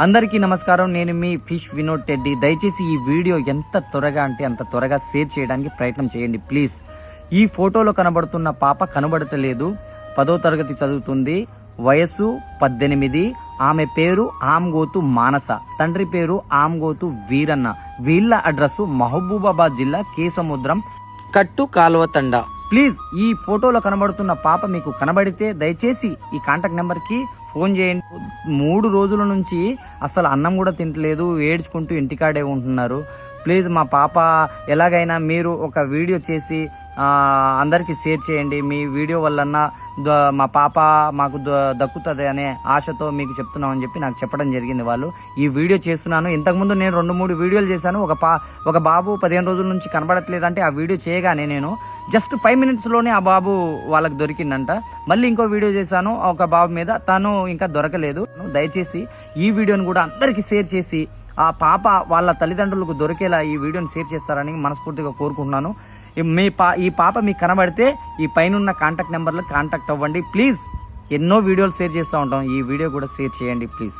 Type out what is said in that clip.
అందరికీ నమస్కారం. నేను మీ ఫిష్ వినోద్ టెడ్డి. దయచేసి ఈ వీడియో ఎంత త్వరగా అంటే అంత త్వరగా షేర్ చేయడానికి ప్రయత్నం చేయండి ప్లీజ్. ఈ ఫోటోలో కనబడుతున్న పాప కనబడతలేదు. 10వ తరగతి చదువుతుంది. వయస్సు 18. ఆమె పేరు ఆమ్గోతు మానస. తండ్రి పేరు ఆమ్గోతు వీరన్న. వీళ్ళ అడ్రస్ మహబూబాబాద్ జిల్లా కేసముద్రం కట్టు కాలువ తండ. ప్లీజ్ ఈ ఫోటోలో కనబడుతున్న పాప మీకు కనబడితే దయచేసి ఈ కాంటాక్ట్ నెంబర్కి ఫోన్ చేయండి. 3 రోజుల నుంచి అసలు అన్నం కూడా తింటలేదు, ఏడ్చుకుంటూ ఇంటికాడే ఉంటున్నారు. ప్లీజ్ మా పాప ఎలాగైనా మీరు ఒక వీడియో చేసి అందరికీ షేర్ చేయండి. మీ వీడియో వల్లన్నా మా పాప మాకు దక్కుతుంది అనే ఆశతో మీకు చెప్తున్నామని చెప్పి నాకు చెప్పడం జరిగింది. వాళ్ళు ఈ వీడియో చేస్తున్నాను. ఇంతకుముందు నేను 2-3 వీడియోలు చేశాను. ఒక బాబు 15 రోజుల నుంచి కనబడట్లేదంటే ఆ వీడియో చేయగానే నేను జస్ట్ 5 మినిట్స్లోనే ఆ బాబు వాళ్ళకి దొరికిందంట. మళ్ళీ ఇంకో వీడియో చేశాను ఒక బాబు మీద, తను ఇంకా దొరకలేదు. దయచేసి ఈ వీడియోని కూడా అందరికీ షేర్ చేసి ఆ పాప వాళ్ళ తల్లిదండ్రులకు దొరికేలా ఈ వీడియోని షేర్ చేస్తారని మనస్ఫూర్తిగా కోరుకుంటున్నాను. ఈ పాప మీకు కనబడితే ఈ పైన కాంటాక్ట్ నెంబర్లో కాంటాక్ట్ అవ్వండి ప్లీజ్. ఎన్నో వీడియోలు షేర్ చేస్తూ ఉంటాం. ఈ వీడియో కూడా షేర్ చేయండి ప్లీజ్.